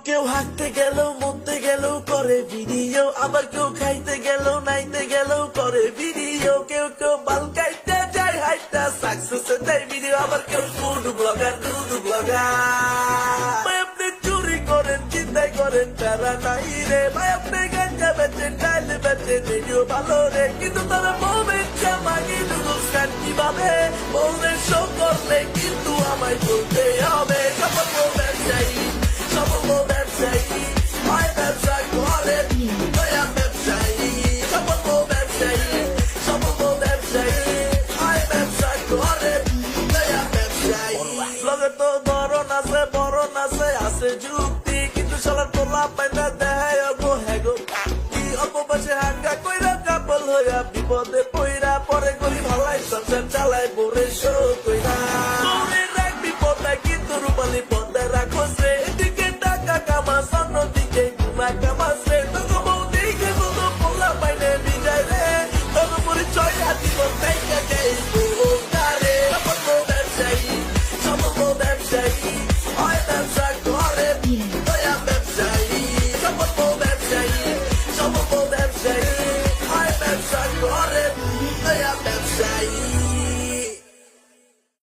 কেউ হাঁটতে গেল মরতে গেল করে ভিডিও, আবার কেউ খাইতে গেল নাইতে গেল করে ভিডিও, কেউ বাল কাইতে যায় হাইটা সাকসেস দেয় ভিডিও, আবার কেউ ফুড ব্লগার ভাই আপনি চুরি করেন চিন্তাই করেন তারা নাই রে, ভাই আপনি গাঞ্জা বেচেন ডাইল বেচেন ভিডিও ভালো রে, কিন্তু তারা মোমেন্ট মাগি নুডলস খান কিভাবে, মোমেন্ট শো করলে কিন্তু আমায় বলতে হবে সফল ব্যবসায়ী হয় ব্যবসা করে দয়া ব্যবসায়ী, সফল ব্যবসায়ী হয় ব্যবসা করে দয়া ব্যবসায়ী। লগে তো বড় নাচে আছে যুক্তি, কিন্তু সবার তোলা পায় না